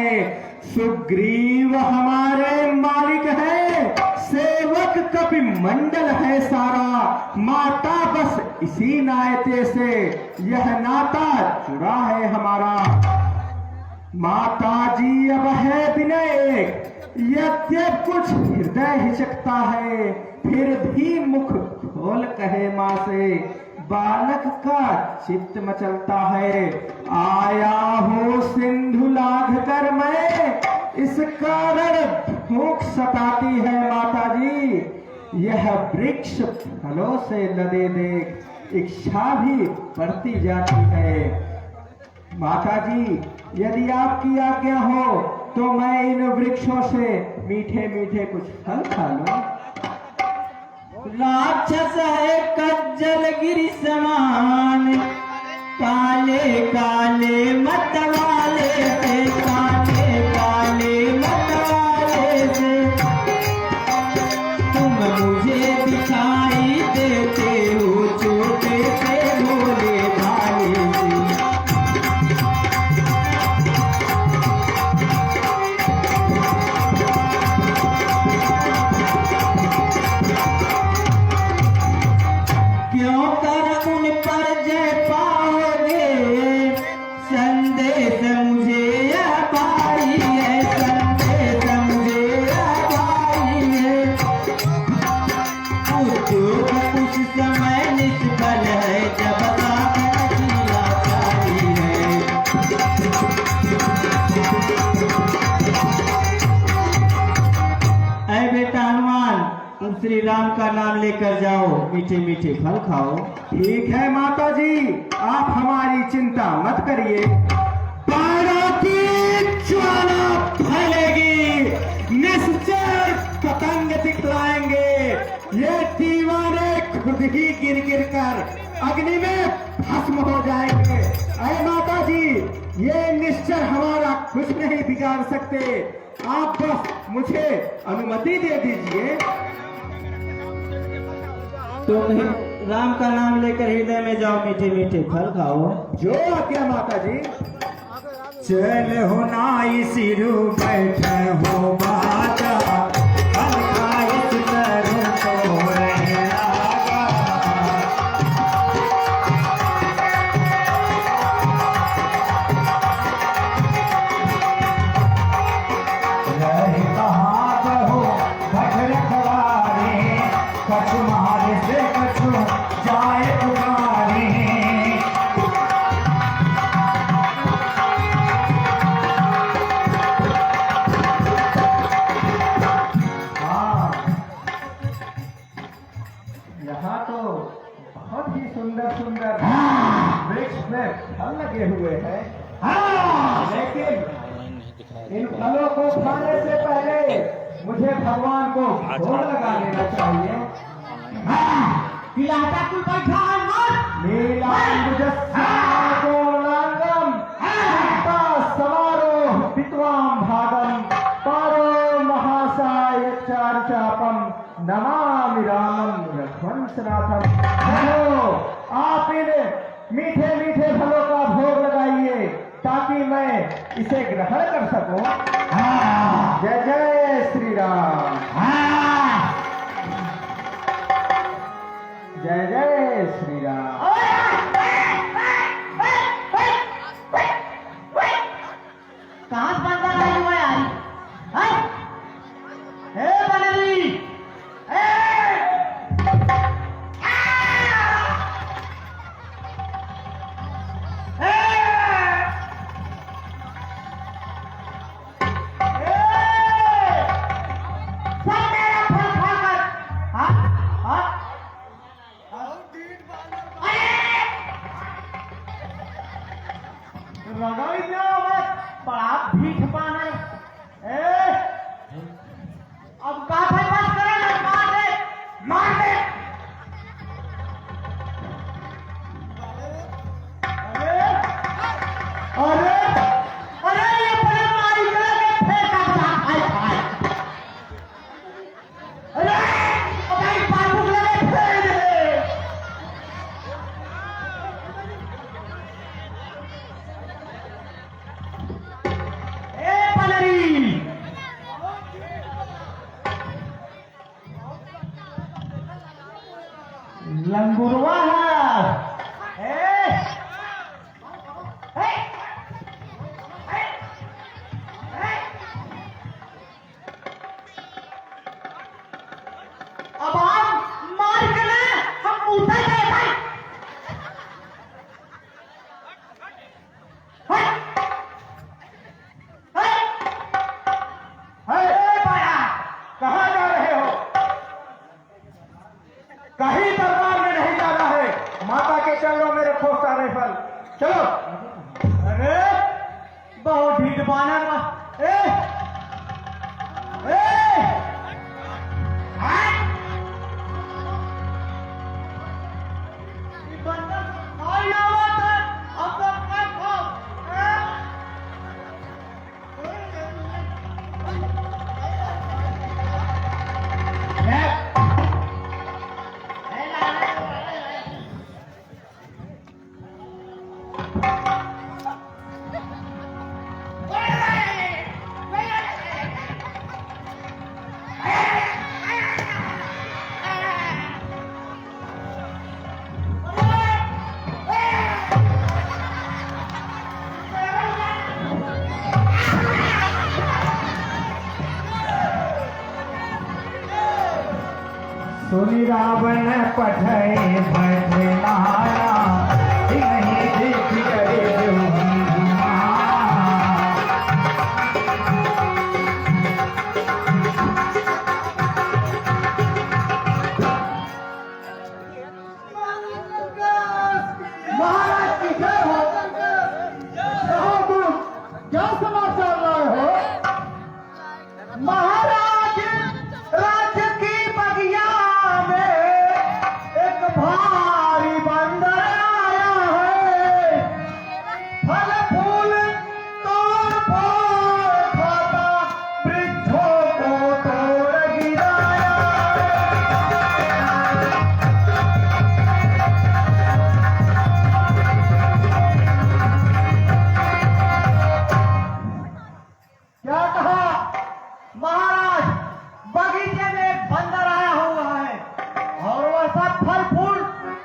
है। सुग्रीव हमारे मालिक है, सेवक कपि मंडल है सारा। माता बस इसी नाते से यह नाता जुड़ा है हमारा। माता जी अब है विनय एक, यद्यप कुछ हृदय हिचकता है, फिर भी मुख खोल कहे माँ से बालक का चित्त मचलता है। आया हो सिंधु लाघ कर मैं, इस कारण भूख सताती है माता जी। यह वृक्ष फलों से लदे देख, इच्छा भी बढ़ती जाती है। माता जी यदि आपकी आज्ञा हो तो मैं इन वृक्षों से मीठे मीठे कुछ फल खा लूं। राक्षस है कज्जल गिरि समान, काले काले मतवाले से, काले काले मतवाले से। तुम मुझे दिखाई देते हो छोटे से भोले भाले से। क्यों कर उन पर जय पाओगे, संदेश मुझे यह भाई है, संदेश मुझे यह भाई है। उद्योग उस समय निष्फल है जब सागर की लाचारी है। ऐ बेटा हनुमान, तुम श्री राम का नाम लेकर जाओ, मीठे मीठे फल खाओ। ठीक है माता जी, आप हमारी चिंता मत करिए। बाणों की ज्वाला फैलेगी, निश्चय पतंग दिखलाएंगे। ये दीवाने खुद ही गिर गिर कर अग्नि में भस्म हो जाएंगे। अरे माता जी, ये निश्चय हमारा कुछ नहीं बिगाड़ सकते। आप बस मुझे अनुमति दे दीजिए। तुम राम का नाम लेकर हृदय में जाओ, मीठे मीठे फल खाओ। जो आज्ञा माता जी। चल हो नाई सिरु बैठ हो बाजा, फल खाए करो तो रहे आगा। रहे कहाँ कहो भट रखवारे, कछु मारे से कछु जाए तुम्हारे। यहाँ तो बहुत ही सुंदर सुंदर वृक्ष में फल लगे हुए हैं, लेकिन इन फलों को खाने से पहले मुझे भगवान को भोग लगा लेना चाहिए। पिलाता तू बैठा है मत। नीलांबुजस्यागोलांगम सीता समारोह विद्वाम भागम पारो महासाय चारुचापम नमामि रामम रघुवंशनाथम। देखो, आप इन मीठे मीठे फलों का भोग लगाइए ताकि मैं इसे ग्रहण कर सकूं। जय जय श्री राम। जय जय श्री राम। कहाँ से बंदा नहीं हुआ यार? हे बनरी, बड़ा भीख पान है। अब का भाई बात करे ना, मार दे मार दे। अरे अरे ये बड़े मारी के फेंका बना हाय हाय। अरे भाई पापू लगे फेंक दे। ए पाने मत। ये बंदर खाई आवत है, अब तो मैं खाओ। सुनी रावण पठय भजनाया, नहीं देख करे जो महाराज की जय हो। कहो तुम क्या समाचार लाए हो? महाराज, राज्य की बगिया में एक भारी बंदर आया है। फल फूल तोड़ फोड़ खाता, वृक्षों को तोड़ गिराया। क्या कहा महाराज? बगीचे में एक बंदर आया हुआ है और वह सब फल फूल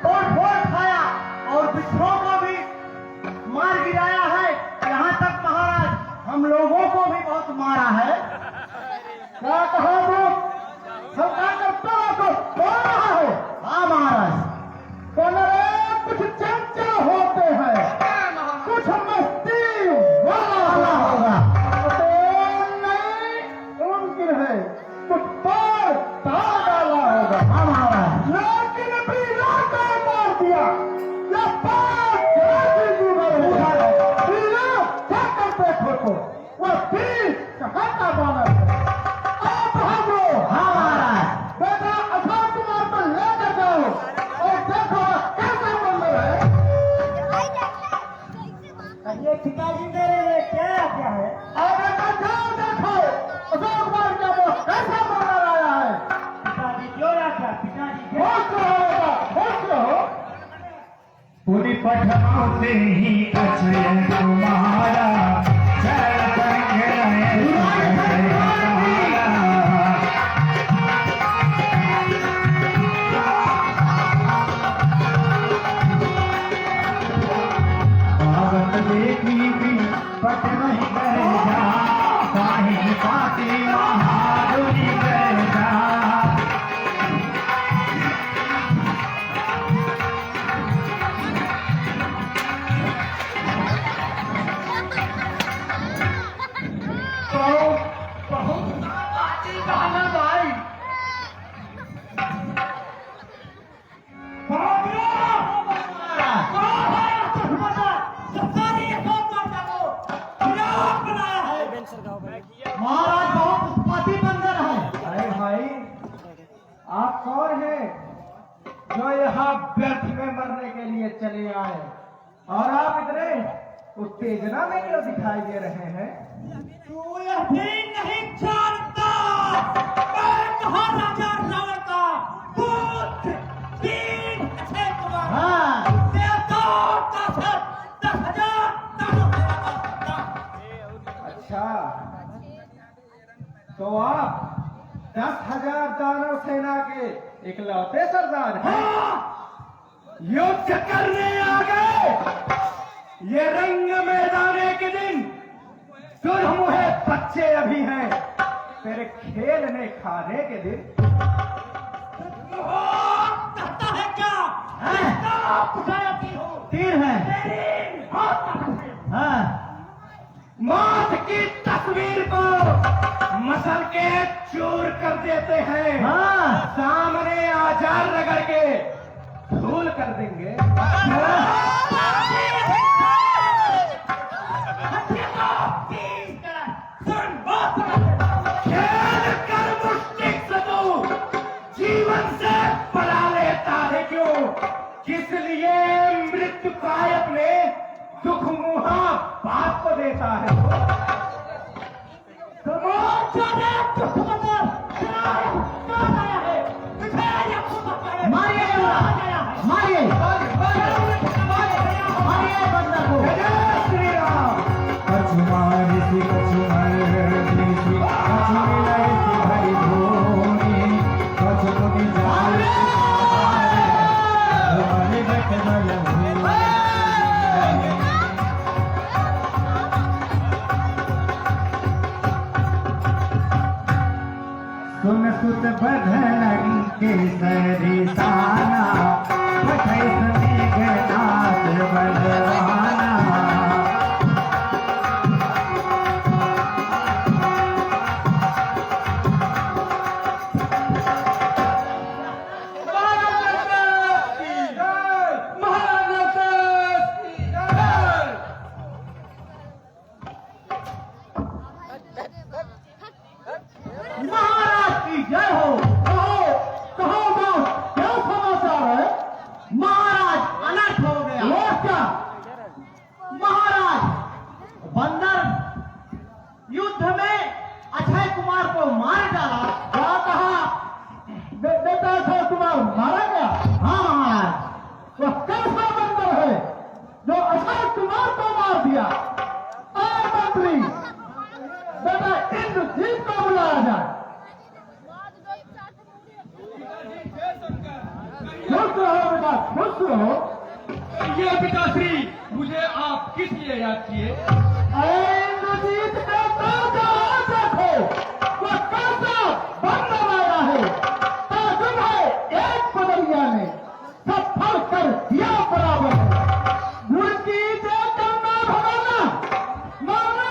तोड़ फोड़ खाया और वृक्षों को भी मार गिराया है। यहाँ तक महाराज हम लोगों को भी बहुत मारा है। क्या कहा तुम? सब क्या करता है तो बोल रहा है? हाँ महाराज। कुछ चंचल होते हैं, कुछ मस्ती वाला होगा। मुमकिन है कुछ तोड़ ताड़ डाला होगा। हाँ महाराज। लेकिन पीला को मार दिया। ये बात पीला क्या करते खोको? वो पीर कहाँ का बानर है? आप भागो। हाँ महाराज। बेटा अशोक कुमार को लेकर जाओ और देखो कैसा बंदर है। ये ठिकानी मेरे क्या क्या है? अरे जाओ देखो अशोक कुमार का वो कैसा बंदर आया है। पिताजी क्यों रखा? पिताजी होश रहो, होश रहो। पूरी पठनों से ही अक्षय तुम्हारा चरण देखी भी पट नहीं कर जा, साहिल पाती महारुनि कर जा। महाराज बहुत उत्पाती बंदर है। अरे भाई, आप कौन हैं जो यहाँ व्यर्थ में मरने के लिए चले आए? और आप इतने उत्तेजना में क्यों दिखाई दे रहे हैं? तू यह भी नहीं जानता मैं महाराजा रावण का पुत्र वीर अक्षय कुमार। हाँ। अच्छा, तो आप 10,000 दानव सेना के इकलौते सरदार हैं? हाँ। युद्ध करने आ गए। ये रंग मैदाने के दिन दुर्मुहे बच्चे अभी हैं, तेरे खेलने खाने के दिन। कहता है क्या? तीर है। हाँ। मौत की तस्वीर को मसल के चूर कर देते हैं। हाँ। सामने आचार रगड़ के धूल कर देंगे। देता है। मारिए मारिए मारिए बंदर को। जय श्री राम। कछुमारी सी कछुमरनी सी कछुमिलाई सी भरी भूमि कछुमुनि जाल हमारे बटमल भूमि। सुन सुत बधन के सरिसाना पठै समेघनाथ बलवाना। महाराज की जय हो। कहो कहो दोस्त, क्या समाचार है? महाराज अनर्थ हो गया। वो क्या? महाराज बंदर युद्ध में अक्षय कुमार को मार डाला। क्या कहा? बेटा अक्षय कुमार मारा गया? हाँ महाराज। वह कैसा बंदर है जो अक्षय कुमार को मार दिया? मंत्री बेटा इंद्रजीत को बुलाया जाए। खुश रहो बेटा, खुश रहो। ये पिताश्री, मुझे आप किस लिए याद किए? इंद्रजीत का ताजा देखो, वह कैसा बंदर आया है। ताजुब है, एक पदरिया ने सब फल कर दिया बराबर है। मुर्गी से करना भगाना मारना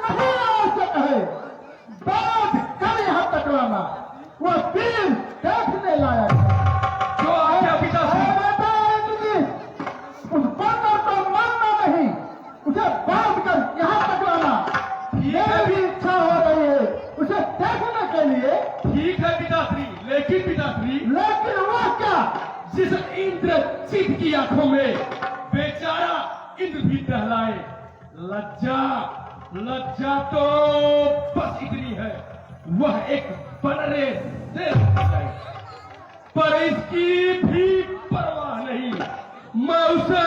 नहीं आवश्यक है। बात कर यहाँ तक लाना वह तीर देखने लायक है। जो आज्ञा पिताश्री। बेटा इंद्रजीत, उस बंदर को मारना नहीं, उसे बांध कर यहाँ तक लाना। मेरी भी इच्छा हो रही है उसे देखने के लिए। ठीक है पिताश्री, लेकिन पिताश्री, लेकिन वह क्या? जिस इंद्रजीत की आंखों में बेचारा इंद्र भी टहलाए, लज्जा लज्जा तो बस इतनी है, वह एक बनरे से जाए, पर इसकी भी परवाह नहीं। मैं उसे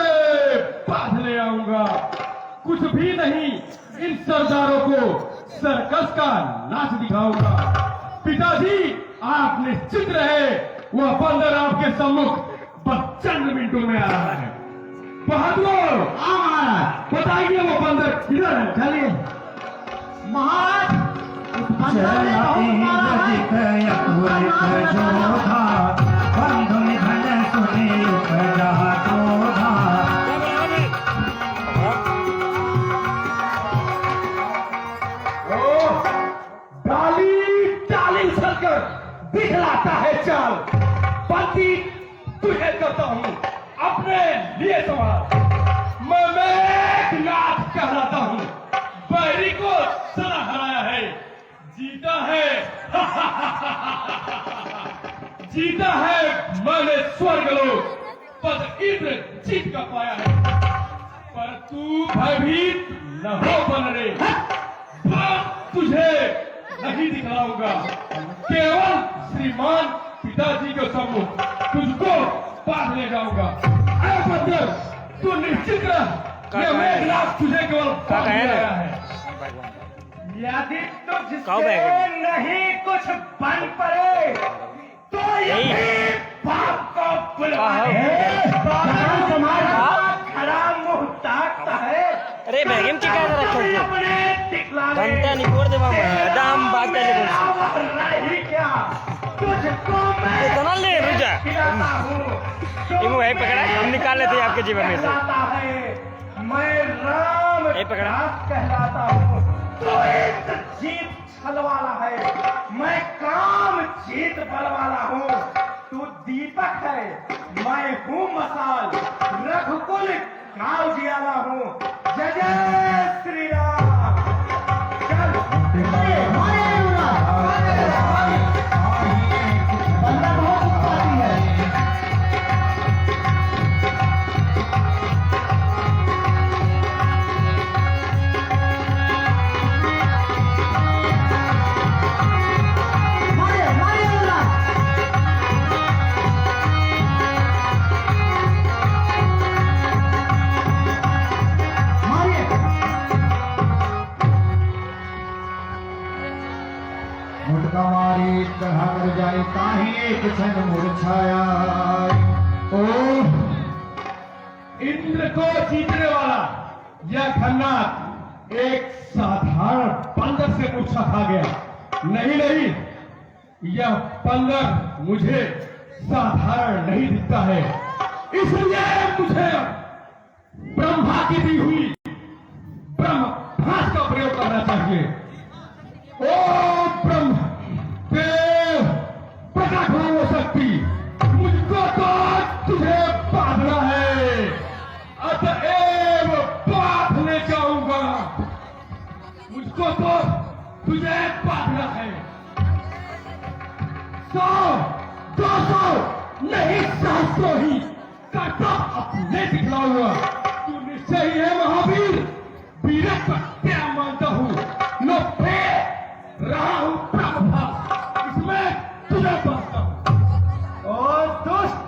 बांध ले आऊंगा। कुछ भी नहीं, इन सरदारों को सर्कस का नाच दिखाऊंगा। पिताजी आप निश्चित रहे, वह बंदर आपके सम्मुख बस चंद मिनटों में आ रहा है। बहादुर बताइए वो बंदर किधर है? चलिए महाराज, उस बंदर ने बहुत मारा डाली डाली चलकर दिखलाता है चाल। पति तुझे करता हूँ अपने लिए सवाल। मैं मेघनाथ कहलाता हूँ, बैरी को सदा हराया है, जीता है जीता है मैंने स्वर्गलोक, पद इंद्र जीत का पाया है। पर तू भयभीत न हो बनरे, बात तुझे नहीं दिखलाऊंगा। केवल श्रीमान पिताजी के सम्मुख तुझको बांध ले जाऊंगा। अरे बंदर, तू निश्चित रह, ये मेघनाथ तुझे केवल बांध ले आया है। यदि तुझसे नहीं कुछ बन पड़े तो यही बाप को बुला ले। खड़ा मुंह ताकता है। अरे बॅगेम ची काय जरा कोई खेळतो अपने दिखला ले। घंटा निकोर दे मामा दाम बात काय मेरा बोलतो वरना ही क्या, तुझको मैं इतना ले रुजा खिलाता हूँ। इमो भाई पकड़ा, हम निकाल लेते हैं आपके जीवन में से। कहलाता है, मैं राम ये पकड़ा। दास कहलाता हूँ। तो एक जीत छलवाला है, मैं काम जीत बलवाला हूँ। तू दीपक है, मैं हूँ मसाल, रघुकुल काल जियाला हूँ। जय जय श्री राम। चल बंदा बहुत उत्साही है। मुटका मारी चढ़ा कर जाए ताही एक क्षण मुरझाया। ओ इंद्र को जीतने वाला यह खन्नाट एक साधारण बंदर से मूर्छा खा गया। नहीं, यह बंदर मुझे साधारण नहीं दिखता है, इसलिए मुझे ब्रह्मा की दी हुई ब्रह्मास्त्र का प्रयोग करना चाहिए। ओ ब्रह्म देव प्रकट हो वो शक्ति, मुझको तो तुझे बांधना है, अतएव बांधने जाऊंगा। मुझको तो तुझे बांधना है। 100, 200 नहीं 700 ही कर्तव्य अपने दिखलाऊंगा। तू निश्चय है महावीर, वीरत्व क्या मानता हूं, लो फिर रहा हूं ब्रह्मा, इसमें तुझे बांधता हूं। और दुष्ट,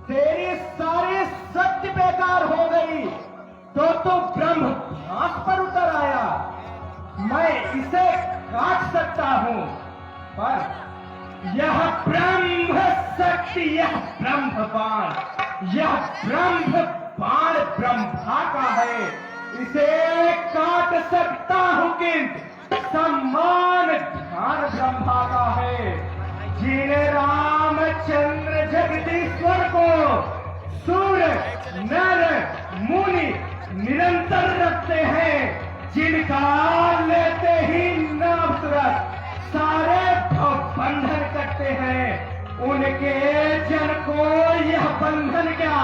तेरी सारी सत्य बेकार हो गई, तो ब्रह्म घास पर उतर आया। मैं इसे काट सकता हूं, पर यह ब्रह्म शक्ति, यह ब्रह्म बाण, यह ब्रह्म बाण ब्रह्मा का है। इसे काट सकता हूं, किंतु सम्मान ध्यान ब्रह्मा का है। जिन्हें रामचंद्र जगदीश्वर को सूर्य नर मुनि निरंतर रखते हैं, जिनका लेते ही नाम तुरंत सारे बंधन करते हैं, उनके जन को यह बंधन क्या,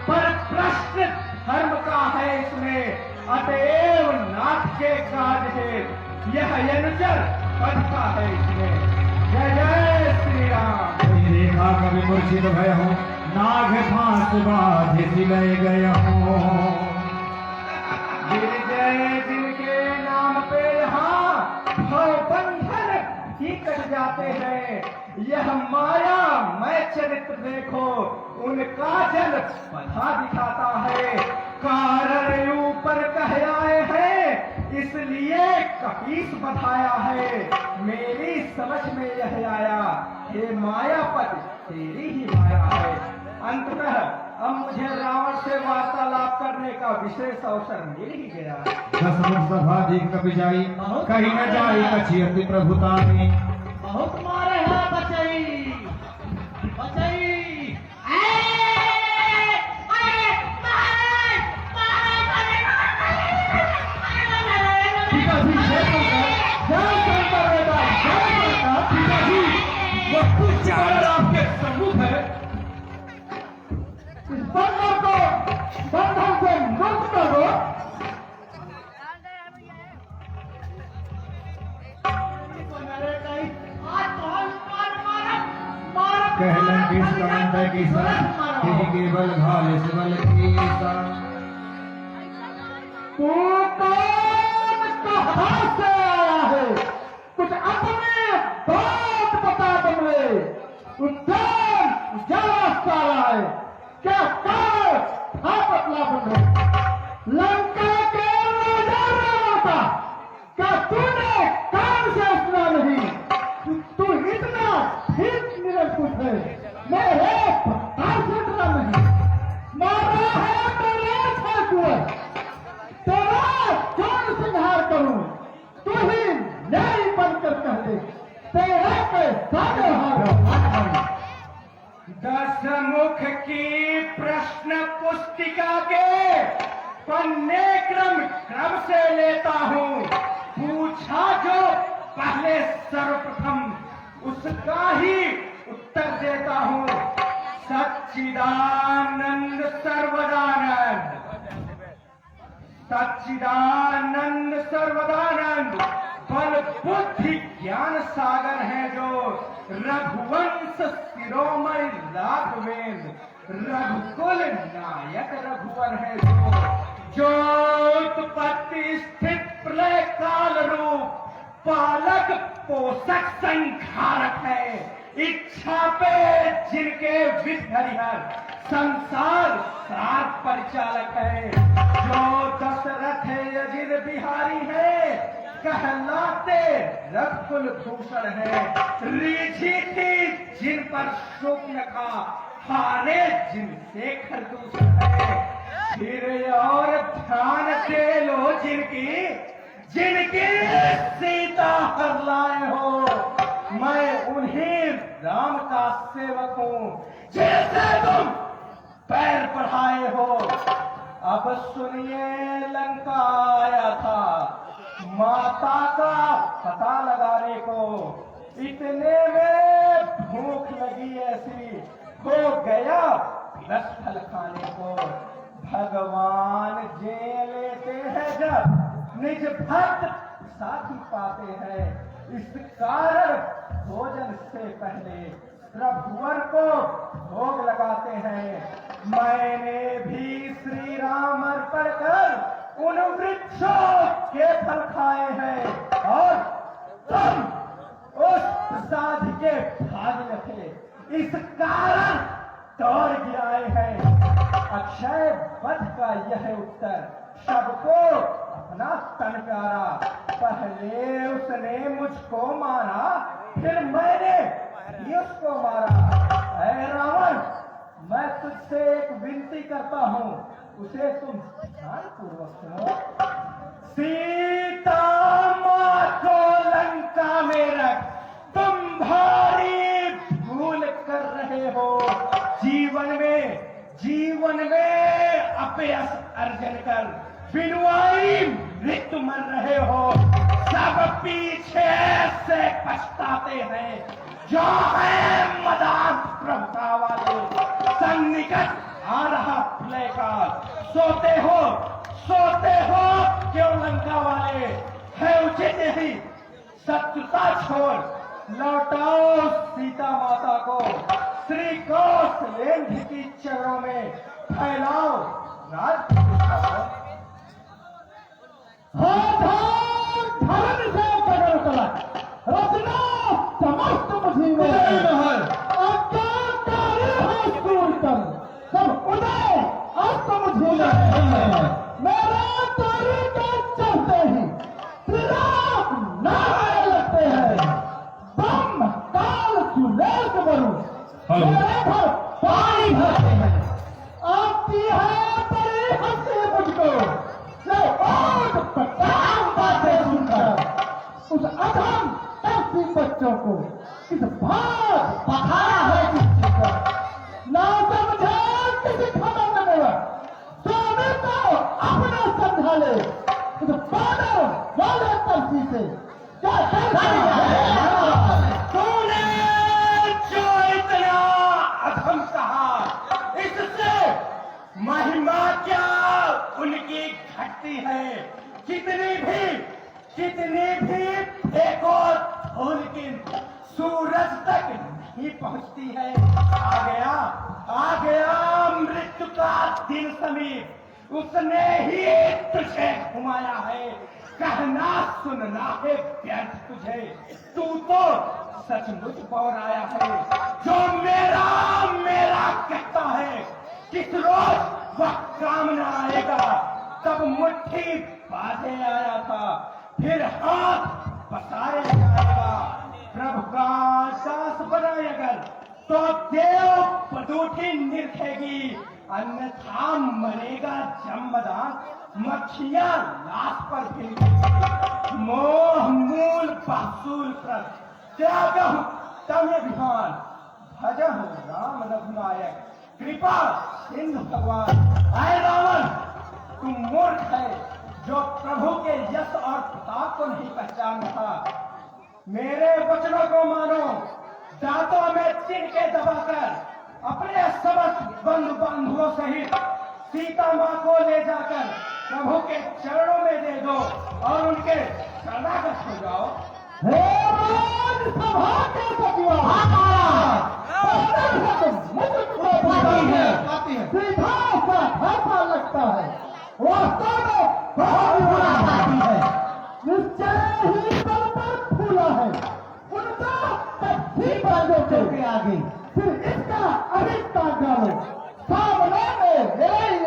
पर प्रश्न धर्म का है इसमें, अतएव नाथ के काज है, यह अनुचर पद का है इसमें। जय जय श्री राम। देखा कभी मूर्छित भय हूँ, नाग फांस बाधे सिलय गय हूँ। गिरजय जिनके नाम पे यहाँ भव बंधन ही कट जाते हैं, यह माया मैं चरित्र देखो, उनका जल बधा दिखाता है। कारण ऊपर कह आए हैं, इसलिए कपीस बधाया है। मेरी समझ में यह आया, हे मायापति तेरी ही माया है। अंततः अब मुझे रावण से वार्तालाप करने का विशेष अवसर मिल ही गया। दसमुख सभाधिक कपि जाई, कहीं न जाई कछि अति प्रभुतानि। बहुत मारे हैं बचई बचई। पिताजी जय शंकर बेटा, जय शंकर। पिताजी वह कुछ आपके सम्मुख है, बंधन को बंधन से मुक्त करो। कहलन किस कंठ की सर, यही केवल घाले सिवल की सा। तू कौन कहाँ से आया है? कुछ अपने बात बता बमले। उज्जैन उजाला सारा है, क्या कारण था बतला बमले। लंका के नजारा होता, क्या तूने कान से सुना नहीं? तू इतना ठीक निरंकुश है, मेरे प्रकार से सुना नहीं। मारा है मेरे ठाकुर, तेरा कौन सिंहार करूं? तू ही न्याय बनकर कह दे, तेरे के सारे हार। दशमुख की प्रश्न पुस्तिका के पन्ने क्रम से लेता हूँ। पूछा जो पहले सर्वप्रथम, उसका ही उत्तर देता हूँ। सच्चिदानंद सर्वदानंद, सच्चिदानंद सर्वदानंद, बल बुद्धि ज्ञान सागर है जो, रघुवंश शिरोमणि राघवेंद्र, रघुकुल नायक रघुवर है जो उत्पत्ति स्थित प्रलय काल रूप, पालक पोषक संहारक है। इच्छा पे जिनके विध हरिहर, संसार सार परिचालक है। जो दशरथ अजिर बिहारी है, कहलाते रघुकुल भूषण है। रीझी थी जिन पर शोक न खा, हारे जिनसे खरदूषण है। फिर और ध्यान दे लो जिनकी सीता हर लाए हो। मैं उन्हीं राम का सेवक हूँ जिनसे तुम पैर बढ़ाए हो। अब सुनिए, लंका आया था माता का पता लगाने को। इतने में भूख लगी ऐसी, हो गया 10 फल खाने को। भगवान जे लेते हैं जब निज भक्त साथी पाते हैं। इस कारण भोजन से पहले प्रभुवर को भोग लगाते हैं। मैंने भी श्री राम अर्पण कर उन वृक्षों के फल खाए हैं और तुम उस प्रसाद के भागी थे, इस कारण दौड़ गिराए हैं। अक्षय वध का यह उत्तर सबको अपना तन प्यारा। पहले उसने मुझको मारा, फिर मैंने भी उसको मारा। ऐ रावण, मैं तुझसे एक विनती करता हूँ, उसे तुम ध्यानपूर्वक सुनो। सीता माँ को लंका में रख तुम भारी भूल कर रहे हो। जीवन में अपयश अर्जन कर बिनुआई मृत्यु मर रहे हो। सब पीछे से पछताते हैं जो है मदान प्रभुता वाले। सन्निकट आ रहा प्रलय काल, सोते हो क्यों लंका वाले। है उचित ही शत्रुता छोड़ लौटाओ सीता माता को। श्री कौशलेंद्र की चरणों में फैलाओ राज। धर्म से पकड़ चला रचना समस्त मुझी में आज्ञाकारी है सूरतम सब उदय अस्त मुझी में। मेरा तारी के चलते ही त्रिलोक नारायण लगते हैं। ब्रह्म काल सुलेख वरुण मेरे घर पानी भरते हैं। आपकी है बड़ी हंसी मुझको जो ओट पटांग बातें सुनकर उस अधम ऐसी बच्चों को इस भाग पखाया है किसी पर। ना समझे किसी खबर न मिला, स्वामी को अपना समझा ले। इस बादल वाले तरसी से क्या तूने जो इतना अधम कहा, इससे महिमा क्या उनकी घटती है। कितनी भी फेंको धूल की सूरज तक नहीं पहुंचती है। आ गया मृत्यु का दिन समीप, उसने ही तुझे घुमाया है। कहना सुनना है व्यर्थ तुझे, तू तो सचमुच बौराया है। जो मेरा कहता है, किस रोज वह काम न आएगा। तब मुट्ठी बांधे आया था, फिर हाथ पसारे जाएगा। प्रभु का दास बनाए अगर तो देव पदूठी निरखेगी, अन्यथा मरेगा जमदान मक्खियां लाश पर फिरेगी। मोह मूल पासूल पर त्यागहु तमे ध्यान, भजहु राम रघुनायक कृपा सिंधु भगवान। आए रावण, तुम मूर्ख है जो प्रभु के यश और प्रताप को नहीं पहचान रहा। मेरे वचनों को मानो, दांतों में चिन्ह के दबाकर अपने समस्त बंधु बांधुओं सहित सीता माँ को ले जाकर प्रभु के चरणों में दे दो और उनके शरणागत हो जाओ। सभा के सचिव सीधा सा ऐसा लगता है, वास्तव में बहुत बुरा पाती है। निश्चय ही तल पर फूला है, उनका तथ्य बाजों के आगे। फिर इसका अधिकता डालो सामने में मेरे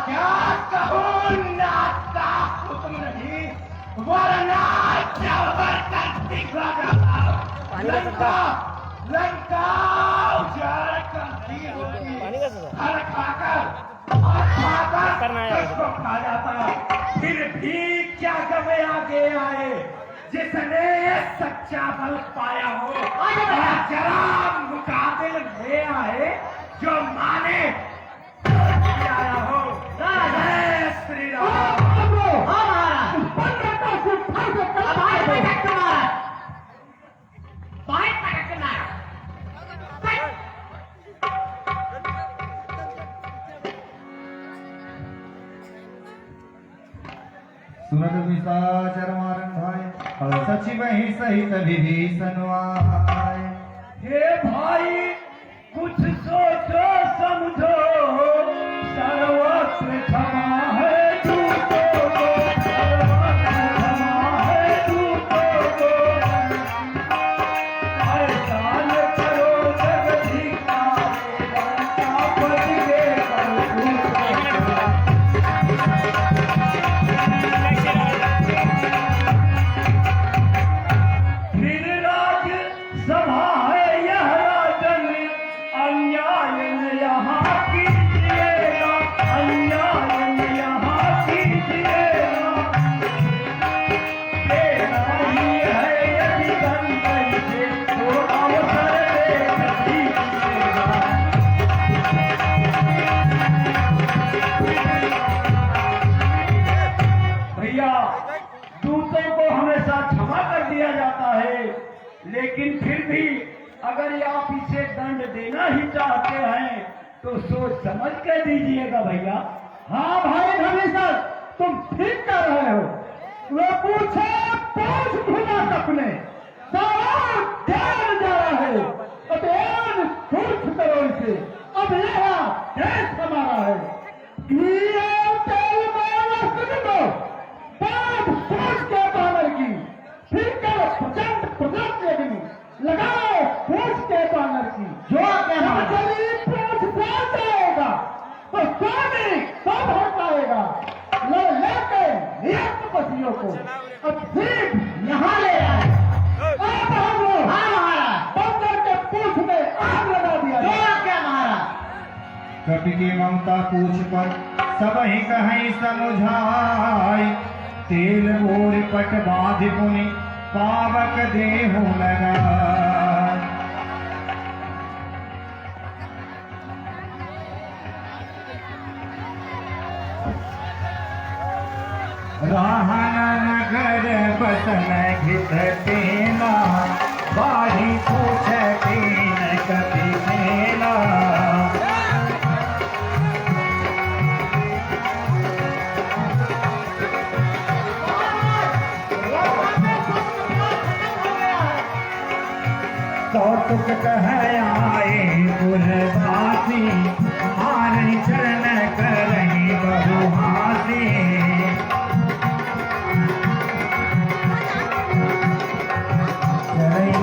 क्या कहूँ, नाथ का हुक्म नहीं वरन जबरदस्त दिखला जाता पानी का लंका लंका उजाड़ कर दी होती पानी का सजा हर खाकर और खाकर करना है उसको खा जाता फिर भी क्या कमे आगे आए जिसने सच्चा बल पाया हो और जरा मुकाबिल में आए जो माने आया हो जय श्री राम सुरत विसाचर मारन भाई और सचिव ही सहित विभीषण आए। हे भाई कुछ सोचो समझो सर्वत्र क्षमा है दूतों को सर्वत्र क्षमा है दूतों को ऐसा न करो जगदीकारे लंका बदले फिर राज सभा है यह राजन अन्याय न यहाँ कीजिएगा अन्याय न यहाँ कीजिएगा तेरा ही है यदि गंगई से तो अवसर देख लीजिएगा भैया दूतों को हमेशा क्षमा कर दिया जाता है लेकिन फिर भी अगर आप इसे दंड देना ही चाहते हैं तो सोच समझ कर दीजिएगा भैया। हाँ भाई धनेश्वर, तुम ठीक कर रहे हो। वे पूछे पूछ घुमा अपने सवाल ध्यान जा रहा है। अब ध्यान पूछ करो इसे। अब यह देश हमारा है। ये तेल में सुन दो बात पूछ के बानर की फिर करो प्रचंड प्रचंड यज्ञ लगाओ पूछ के बानर की जो चली पूछ पहुंच जाएगा तो स्वामी सब हो पाएगा लो लेके नियत पतियों को अब ठीक यहाँ ले आए अब हम लोग बंदर के पूछ में आग लगा दिया क्या महाराज कपि की ममता पूछ पर सब ही कहीं समुझाई तेल बोर पट बांध पुनि पावक देहु लगा राहन नगर बसन घित तेना बाढ़ी पूछ तीन कपि सेना कौतुक कह आए पुरवासी आन चरण करही बहुहासी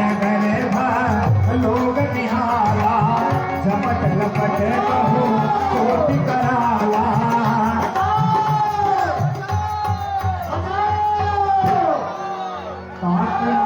नगर भा लोग निहाला झपट लपट कहू चोट कराला काट